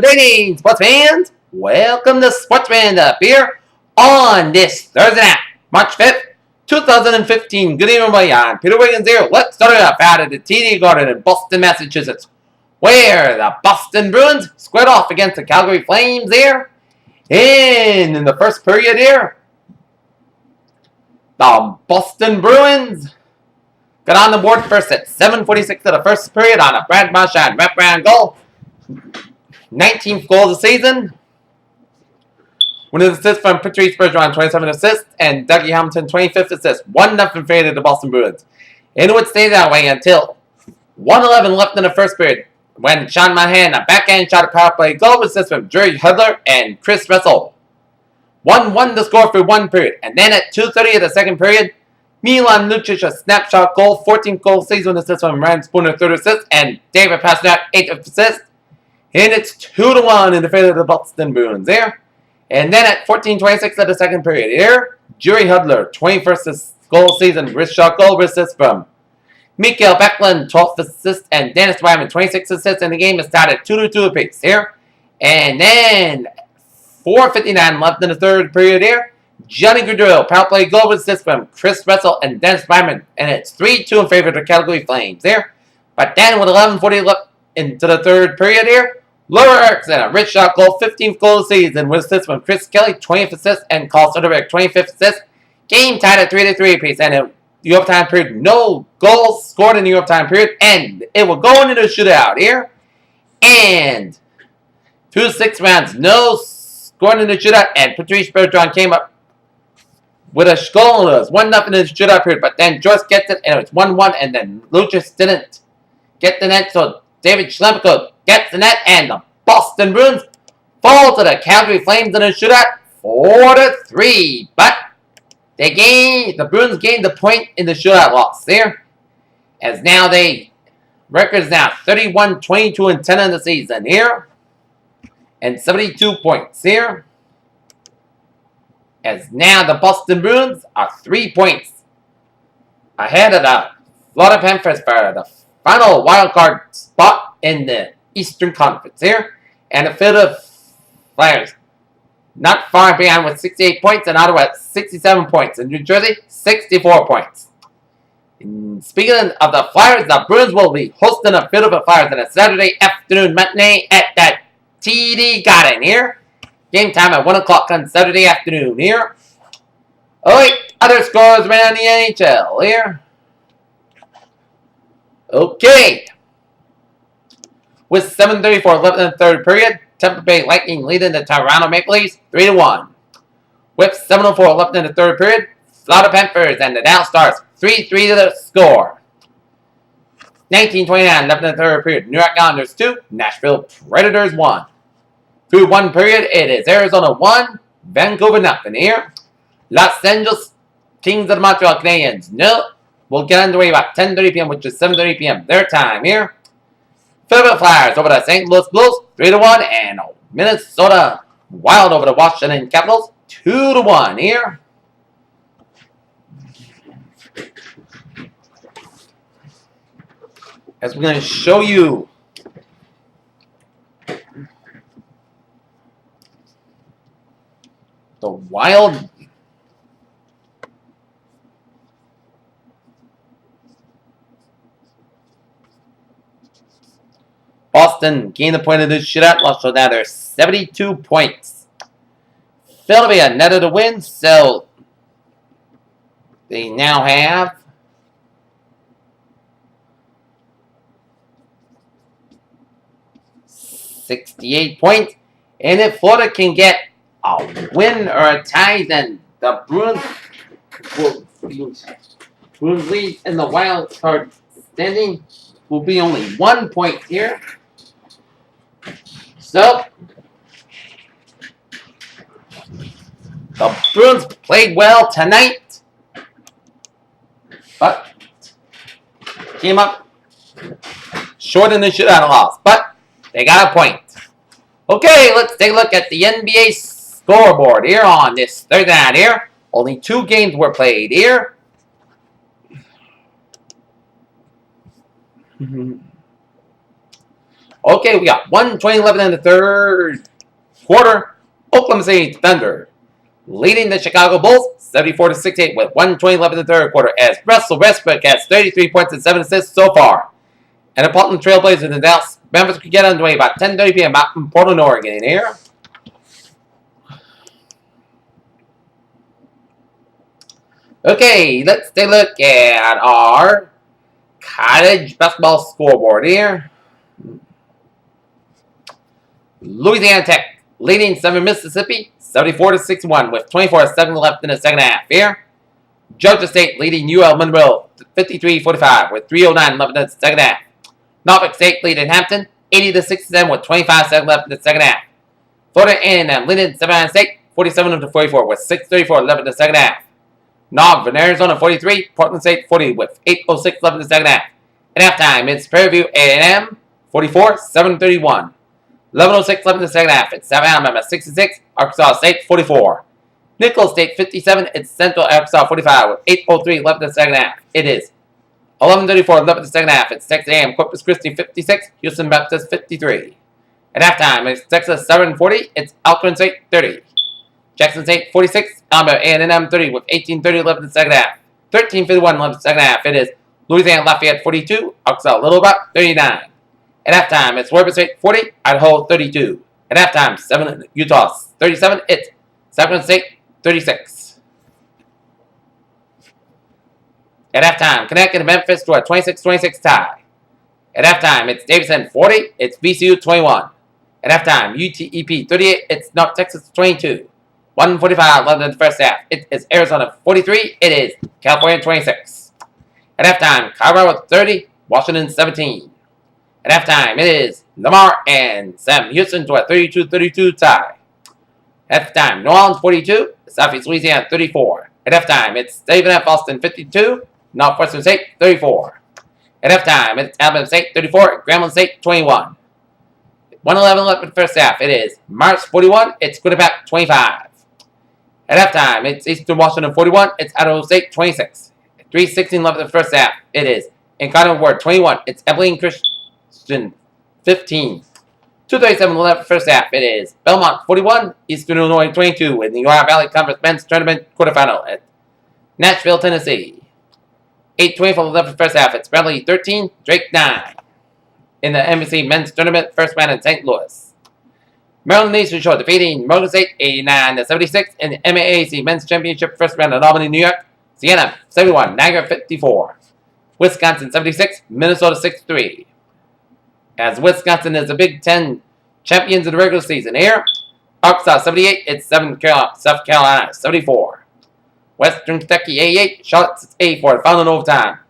Good evening, sports fans. Welcome to Sports Roundup here on this Thursday night, March 5th, 2015. Good evening, everybody. I'm Peter Wiggins here. Let's start it up out of the TD Garden in Boston, Massachusetts, where the Boston Bruins squared off against the Calgary Flames here. And in the first period here, the Boston Bruins got on the board first at 7:46 of the first period on a Brad Marchand wraparound goal. 19th goal of the season. One of the assists from Patrice Bergeron, 27 assists, and Dougie Hamilton, 25th assist. 1-0 favor to the Boston Bruins. And it would stay that way until 1:11 left in the first period, when Sean Monahan, a backhand shot, a power play goal assist from Jerry Hudler and Chris Russell. 1-1 to score for one period. And then at 2:30 of the second period, Milan Lucic, a snapshot goal, 14th goal season assist from Ryan Spooner, 3rd assist, and David Pastrnak, 8th assist. And it's 2-1 in the favor of the Boston Bruins there. And then at 14:26 of the second period here, Jerry Hudler, 21st goal season, wrist shot goal, assist from Mikael Backlund, 12th assist, and Dennis Wyman, 26 assists, and the game is started 2-2 apiece here. And then 4:59 left in the third period here, Johnny Gaudreau, power play goal assist from Chris Russell and Dennis Wyman, and it's 3-2 in favor of the Calgary Flames there. But then with 11:40 left into the third period here, Laura Erickson, a rich shot goal, 15th goal of the season, with assists from Chris Kelly, 20th assist, and Carl Soderberg, 25th assist. Game tied at 3-3 apiece, and in the overtime period, no goals scored in the overtime period, and it will go into the shootout here. And through 6 rounds, no scoring in the shootout, and Patrice Bergeron came up with a goal. It was 1-0 in the shootout period, but then Joyce gets it, and it was 1-1, and then Lucic didn't get the net, so David Schlemko gets the net, and the Boston Bruins fall to the Calgary Flames in a shootout 4-3. But the Bruins gained the point in the shootout loss there, as now record is now 31-22-10 in the season here, and 72 points here. As now the Boston Bruins are 3 points ahead of the Florida Panthers for the final wildcard spot in the Eastern Conference here. And the Philadelphia Flyers not far behind with 68 points, and Ottawa at 67 points. In New Jersey, 64 points. And speaking of the Flyers, the Bruins will be hosting the Philadelphia Flyers on a Saturday afternoon matinee at the TD Garden here. Game time at 1 o'clock on Saturday afternoon here. Alright, other scores around the NHL here. Okay. With 7:34 left in the third period, Tampa Bay Lightning leading the Toronto Maple Leafs 3-1. With 7:04 left in the third period, Florida Panthers and the Dallas Stars 3-3 to the score. 19:29 left in the third period, New York Islanders 2, Nashville Predators 1. Through one period, it is Arizona 1, Vancouver nothing here. Los Angeles Kings of the Montreal Canadiens 0. We'll get underway about 10:30 p.m., which is 7:30 p.m. their time here. Philadelphia Flyers over the St. Louis Blues 3-1, and Minnesota Wild over the Washington Capitals 2-1 here. As we're going to show you the Wild Boston gained the point of this shootout loss, so now there's 72 points. Philadelphia netted a win, so they now have 68 points. And if Florida can get a win or a tie, then the Bruins lead in the wild card standing will be only 1 point here. So the Bruins played well tonight, but came up short in the shootout loss. But they got a point. Okay, let's take a look at the NBA scoreboard here on this Thursday night here. Only 2 games were played here. Okay, we got 1:20 in the third quarter. Oklahoma City Thunder leading the Chicago Bulls 74-68 with 1:20 in the third quarter as Russell Westbrook has 33 points and 7 assists so far. And the Portland Trailblazers in the Dallas Memphis could get underway about 10:30 p.m. out in Portland, Oregon in here. Okay, let's take a look at our college basketball scoreboard here. Louisiana Tech leading Southern Mississippi 74-61 with 24 seconds left in the second half here. Georgia State leading UL Monroe 53-45 with 3:09 left in the second half. Norfolk State leading Hampton 80-67 with 25 seconds left in the second half. Florida A&M leading Savannah State 47-44 with 6:34 left in the second half. Northern Arizona 43, Portland State 40 with 8:06 left in the second half. At halftime, it's Prairie View A&M 44, 7:31. 11:06 left in the second half. It's Alabama 66, Arkansas State 44. Nicholls State 57, it's Central Arkansas 45 with 8:03 left in the second half. It is 11:34 left in the second half. It's Texas A&M Corpus Christi 56, Houston Baptist 53. At halftime, it's Texas 7:40, it's Alcorn State 30. Jackson State 46, Alabama A&M 30 with 18:30 left in the second half. 13:51 left in the second half. It is Louisiana Lafayette 42, Arkansas Little Rock 39. At halftime, it's Weber State 40, Idaho 32. At halftime, Utah 37, it's Sacramento State 36. At halftime, Connecticut and Memphis to a 26-26 tie. At halftime, it's Davidson 40, it's VCU 21. At halftime, UTEP 38, it's North Texas 22. 1:45 left in the first half. It is Arizona 43, it is California 26. At halftime, Colorado 30, Washington 17. At halftime, it is Lamar and Sam Houston to a 32-32 tie. At halftime, New Orleans 42, Southeast Louisiana 34. At halftime, it's Stephen F. Austin 52, Northwestern State 34. At halftime, it's Alabama State 34, Grambling State 21. 1:11 left in the first half. It is March 41, it's Quinnipiac 25. At halftime, it's Eastern Washington 41, it's Idaho State 26. 3:16 left in the first half. It is Incarnate Ward 21, it's Abilene Christian 15. 2:37 left first half. It is Belmont 41, Eastern Illinois 22 in the Ohio Valley Conference Men's Tournament quarterfinal at Nashville, Tennessee. 8:24 left first half. It's Bradley 13, Drake 9 in the NBC Men's Tournament first round in St. Louis. Maryland Eastern Shore defeating Morgan State 89-76 in the MAAC Men's Championship first round in Albany, New York. Siena 71, Niagara 54. Wisconsin 76, Minnesota 63. As Wisconsin is the Big Ten champions of the regular season here. Arkansas 78, it's South Carolina 74. Western Kentucky 88, Charlotte 84, final in overtime.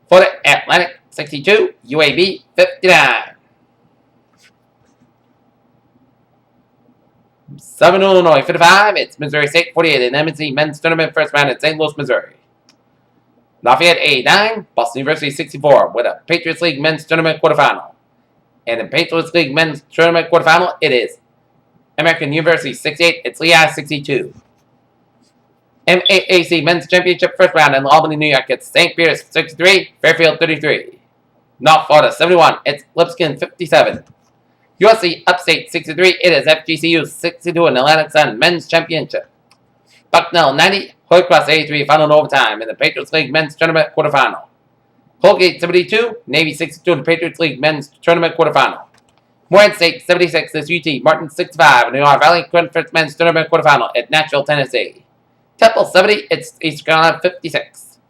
For the Atlantic 62, UAB 59. Southern Illinois 55, it's Missouri State 48 in MNC Men's Tournament first round in St. Louis, Missouri. Lafayette 89, Boston University 64 with a Patriots League Men's Tournament quarterfinal. And in Patriots League Men's Tournament quarterfinal, it is American University 68, it's Lehigh 62. MAAC Men's Championship first round in Albany, New York, it's St. Peter's 63, Fairfield 33. North Florida 71, it's Lipscomb 57. USC Upstate 63, it is FGCU 62 in the Atlantic Sun Men's Championship. Bucknell 90, Holy Cross 83, final in overtime in the Patriots League Men's Tournament quarterfinal. Colgate 72, Navy 62 in the Patriots League Men's Tournament quarterfinal. Morehead State 76 is UT, Martin 65 in the Ohio Valley Conference Men's Tournament quarterfinal at Nashville, Tennessee. Temple 70, it's East Carolina 56.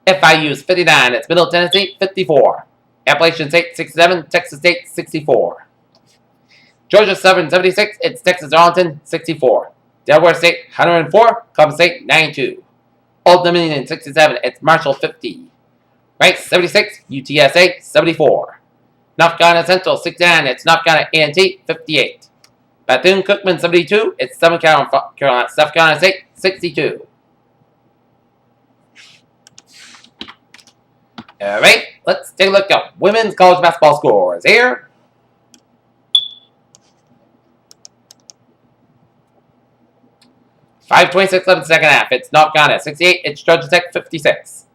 FIU's 59, it's Middle Tennessee 54. Appalachian State 67, Texas State 64. Georgia Southern 76, it's Texas Arlington 64. Delaware State 104, Columbus State 92. Old Dominion 67, it's Marshall 50. Rice 76, UTSA 74. North Carolina Central 69, it's North Carolina A&T 58. Bethune-Cookman 72, it's South Carolina State 62. Alright, let's take a look at women's college basketball scores here. .5:26 left in the second half. It's North Carolina 68. It's Georgia Tech 56.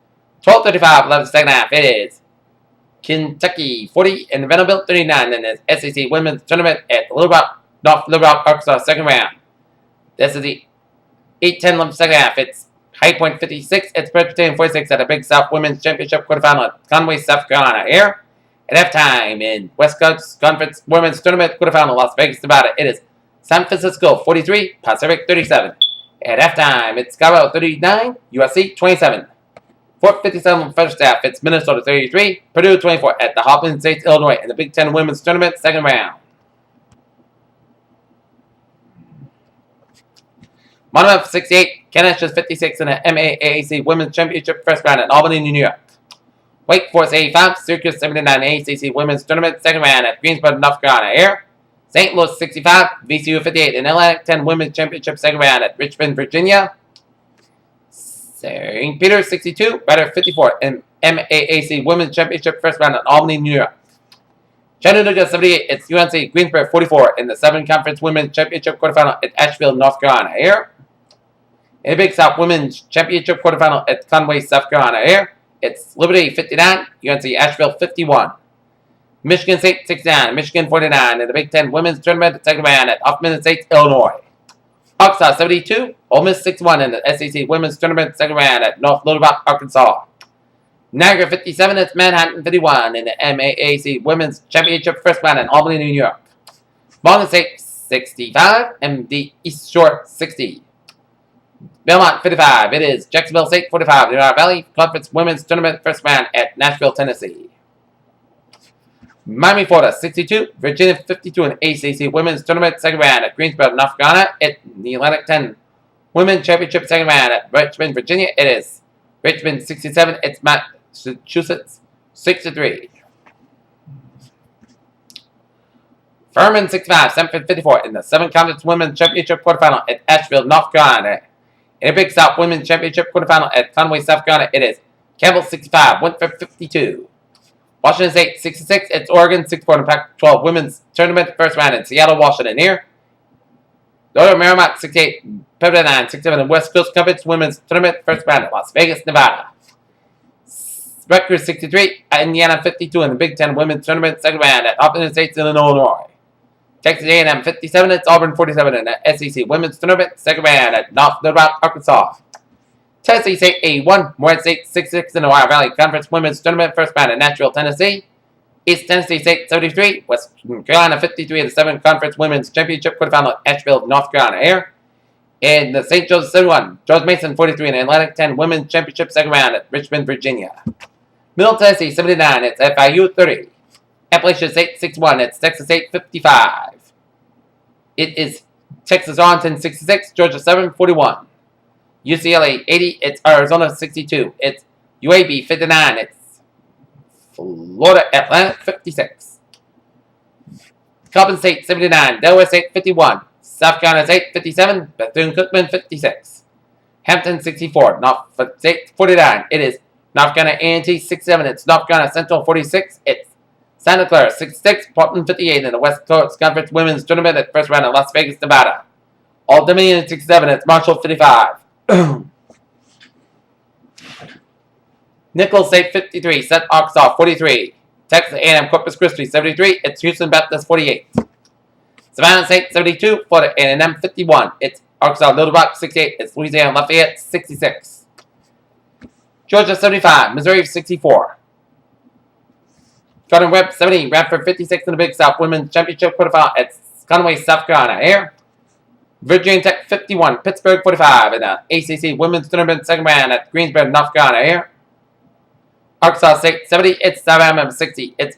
12:35 left in the second half. It is Kentucky 40, and Vanderbilt 39 in the SEC Women's Tournament at North Little Rock, Arkansas, second round. This is the 8-10 second half. It's High Point 56. It's Presbyterian 46 at the Big South Women's Championship quarterfinal at Conway, South Carolina. Here at halftime in West Coast Conference Women's Tournament quarterfinal, Las Vegas, Nevada. It is San Francisco 43, Pacific 37. At halftime, it's Colorado 39, USC 27. 4:57 first half, it's Minnesota 33, Purdue 24 at the Hoffman State, Illinois in the Big Ten Women's Tournament second round. Monmouth 68, Canisius 56 in the MAAC Women's Championship first round at Albany, New York. Wake Forest 85, Syracuse 79 ACC Women's Tournament second round at Greensboro, North Carolina. Here, St. Louis 65, VCU 58 in Atlantic 10 Women's Championship second round at Richmond, Virginia. St. Peter's 62, Rider 54 in MAAC Women's Championship first round at Albany, New York. Chattanooga 78, it's UNC Greensboro 44 in the Southern Conference Women's Championship quarterfinal at Asheville, North Carolina. Here, in the Big South Women's Championship quarterfinal at Conway, South Carolina. Here, it's Liberty 59, UNC Asheville 51. Michigan State 69, Michigan 49 in the Big Ten Women's Tournament second round at Hoffman State, Illinois. Arkansas 72, Ole Miss 61 in the SEC Women's Tournament second round at North Little Rock, Arkansas. Niagara 57, it's Manhattan 51 in the MAAC Women's Championship first round at Albany, New York. Boston State 65, MD East Shore 60. Belmont 55, it is Jacksonville State 45, the United Valley Conference Women's Tournament first round at Nashville, Tennessee. Miami, Florida 62, Virginia 52 in ACC Women's Tournament second round at Greensboro, North Carolina. At the Atlantic 10 Women's Championship second round at Richmond, Virginia. It is Richmond 67, it's Massachusetts 63. Furman 65, Sanford 54 in the 7 Conference Women's Championship quarterfinal at Asheville, North Carolina. In the Big South Women's Championship quarterfinal at Conway, South Carolina, it is Campbell 65, Winthrop 52. Washington State 66, it's Oregon 64 in the Pac-12 Women's Tournament first round in Seattle, Washington. Here, Northern Merrimack 68, Pepperdine 67 in West Coast Conference Women's Tournament first round at Las Vegas, Nevada. Rutgers 63, Indiana 52 in the Big Ten Women's Tournament second round at Hoffman State, Illinois. Texas A&M 57, it's Auburn 47 in the SEC Women's Tournament second round at North Little Rock, Arkansas. Tennessee State 81, Morehead State 66 in the Ohio Valley Conference Women's Tournament first round at Nashville, Tennessee. East Tennessee State 73, West Carolina 53 in the 7th Conference Women's Championship quarterfinal at Asheville, North Carolina. Here, in the St. Joseph 71, George Mason 43 in the Atlantic 10 Women's Championship second round at Richmond, Virginia. Middle Tennessee 79, it's FIU 30. Appalachian State 61, it's Texas State 55. It is Texas Arlington 66, Georgia 7 41. UCLA 80, it's Arizona 62. It's UAB 59, it's Florida Atlantic 56. Coppin State 79, Delaware State 51. South Carolina State 57, Bethune-Cookman 56. Hampton 64, Norfolk State 49. It is North Carolina A&T 67, it's North Carolina Central 46. It's Santa Clara 66, Portland 58 in the West Coast Conference Women's Tournament at first round in Las Vegas, Nevada. Old Dominion 67, it's Marshall 55. Nichols State 53, St. Arkansas 43. Texas A&M Corpus Christi 73, it's Houston Baptist 48. Savannah State 72, Florida A&M 51, it's Arkansas Little Rock 68, it's Louisiana Lafayette 66. Georgia 75, Missouri 64. Jordan Webb 70, Radford 56 in the Big South Women's Championship quarterfinal at Conway, South Carolina. Here, Virginia Tech 51, Pittsburgh 45 in the ACC Women's Tournament second round at Greensboro, North Carolina. Here, Arkansas State 70, it's Alabama 60, it's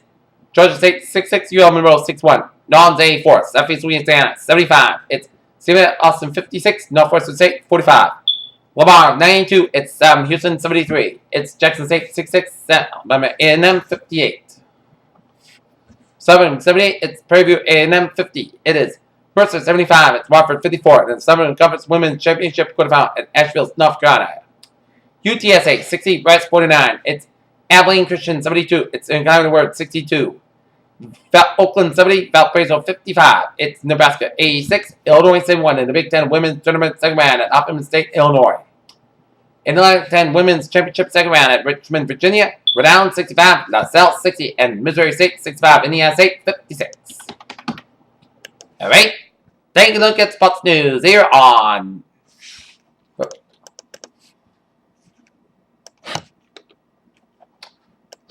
Georgia State 66, UL Monroe 61, Nolans 84, Southeast Louisiana 75, it's Stephen Austin 56, Northwestern State 45. Lamar 92, it's Houston 73, it's Jackson State 66, Alabama A&M 58. Southern 78, it's Prairie View A&M 50. It is Mercer 75, it's Watford 54. And then Southern Conference Women's Championship quarterfinal at Asheville, North Carolina. UTSA 60, Rice 49. It's Abilene Christian 72. It's Encountering the Word 62. Oakland 70, Valparaiso 55. It's Nebraska 86, Illinois 71 in the Big Ten Women's Tournament second round at Hoffman State, Illinois. In the Atlantic 10 Women's Championship second round at Richmond, Virginia, Rhode Island 65, LaSalle 60, and Missouri State 65, Indiana State 56. Alright, take a look at sports news here on...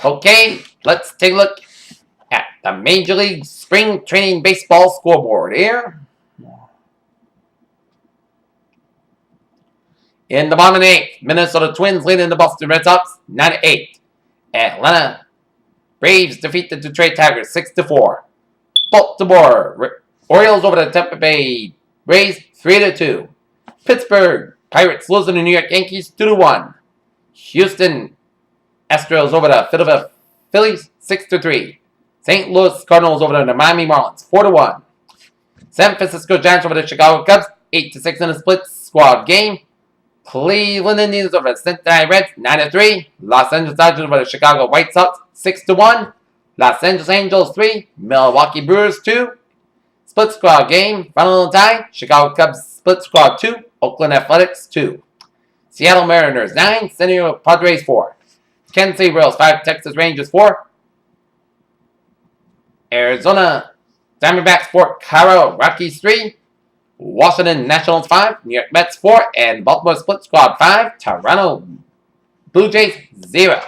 Okay, let's take a look at the Major League Spring Training Baseball scoreboard here. In the bottom 8th, Minnesota Twins leading the Boston Red Sox 9-8. Atlanta Braves defeat the Detroit Tigers 6-4. Baltimore Orioles over the Tampa Bay Rays 3-2. Pittsburgh Pirates losing to New York Yankees 2-1. Houston Astros over the Philadelphia Phillies 6-3. St. Louis Cardinals over the Miami Marlins 4-1. San Francisco Giants over the Chicago Cubs 8-6 in a split squad game. Cleveland Indians over the Cincinnati Reds 9-3. Los Angeles Dodgers over the Chicago White Sox 6-1. Los Angeles Angels 3. Milwaukee Brewers 2. Split squad game. Final tie. Chicago Cubs split squad 2. Oakland Athletics 2. Seattle Mariners 9. San Diego Padres 4. Kansas City Royals 5. Texas Rangers 4. Arizona Diamondbacks 4. Colorado Rockies 3. Washington Nationals 5, New York Mets 4, and Baltimore Split Squad 5, Toronto Blue Jays 0.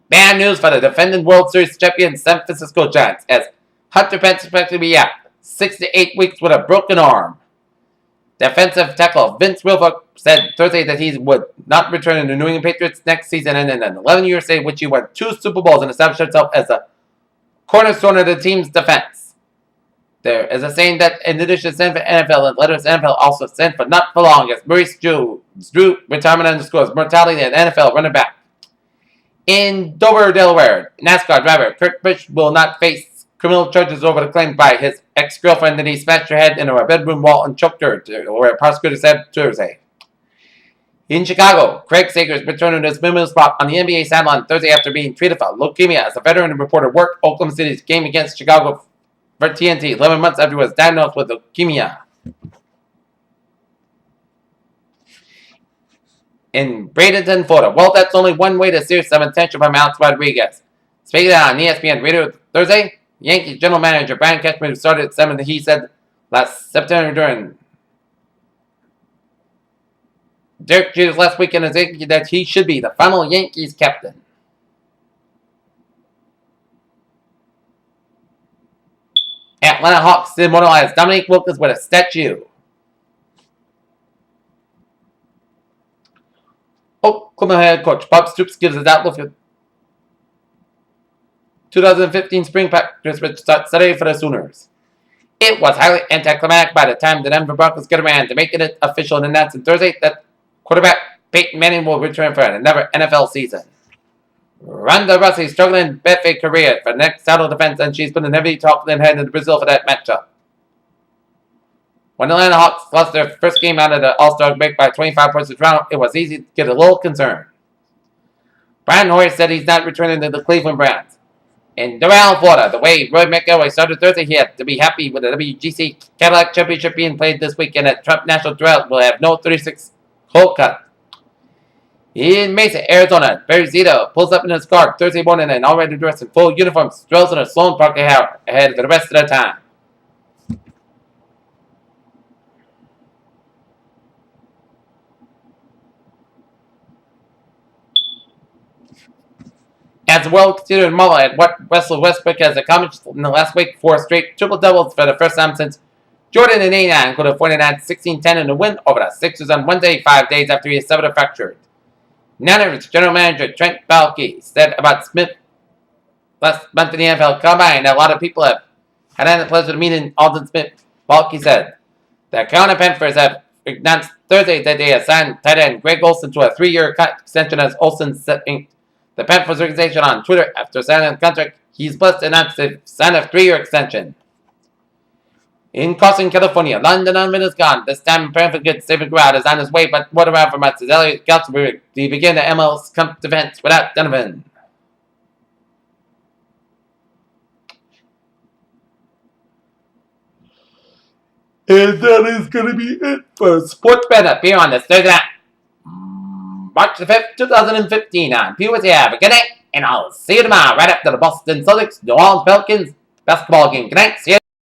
Bad news for the defending World Series champion San Francisco Giants, as Hunter Pence is expected to be out 6 to 8 weeks with a broken arm. Defensive tackle Vince Wilfork said Thursday that he would not return to the New England Patriots next season and in an 11-year stay, which he won 2 Super Bowls and established himself as a cornerstone of the team's defense. There is a saying that in addition to stand for NFL and letters NFL also stand for not for long, as Maurice Drew retirement underscores mortality and NFL running back. In Dover, Delaware, NASCAR driver Kurt Busch will not face criminal charges over the claim by his ex-girlfriend that he smashed her head into a bedroom wall and choked her, or a prosecutor said Thursday. In Chicago, Craig Sager returned to his familiar spot on the NBA sideline Thursday after being treated for leukemia as a veteran reporter worked Oklahoma City's game against Chicago for TNT 11 months after he was diagnosed with leukemia. In Bradenton, Florida. Well, that's only one way to steer some attention from Alex Rodriguez. Speaking on ESPN Radio Thursday, Yankees general manager Brian Cashman, who started at 7, he said last September during Derek Jeter's last weekend as Yankee that he should be the final Yankees captain. Atlanta Hawks immortalized Dominique Wilkins with a statue. Oklahoma head coach Bob Stoops gives his outlook for 2015 spring practice, which starts Saturday for the Sooners. It was highly anticlimactic by the time the Denver Broncos get around to making it official and announcing Thursday that quarterback Peyton Manning will return for another NFL season. Ronda Rousey struggling in Betfair career for the next title defense, and she's putting heavy talk in head into Brazil for that matchup. When the Atlanta Hawks lost their first game out of the All-Star break by 25 points to Toronto, it was easy to get a little concerned. Brian Hoyer said he's not returning to the Cleveland Browns. In Doral, Florida, the way Roy McElroy started Thursday, he had to be happy with the WGC Cadillac Championship being played this weekend at Trump National Trail will have no 36-hole cut. In Mesa, Arizona, Barry Zito pulls up in his car Thursday morning and already dressed in full uniform, strolls in a Sloan Park ahead for the rest of the time. As a well-considered model at what Russell Westbrook has accomplished in the last week, 4 straight triple-doubles for the first time since Jordan in 89 could have 49-16-10 in a win over the Sixers on Wednesday, 5 days after he suffered a fracture. Niners general manager Trent Baalke said about Smith last month in the NFL Combine that a lot of people have had the pleasure of meeting Aldon Smith. Baalke said the Carolina Panthers have announced Thursday that they assigned tight end Greg Olsen to a 3-year extension as Olsen inked the Panthers organization on Twitter after signing a contract. He's blessed to announce they signed a 3-year extension. In Carson, California, London Donovan is gone. This time, Panthers get David Grout is on his way, but what around for Mazzarelli Galsburg to begin the MLS Cup defense without Donovan. And that is going to be it for Sports Bet Up here on this Thursday night, March the 5th, 2015 on PWC. Have a good night, and I'll see you tomorrow right after the Boston Celtics, New Orleans Pelicans basketball game. Good night. See you.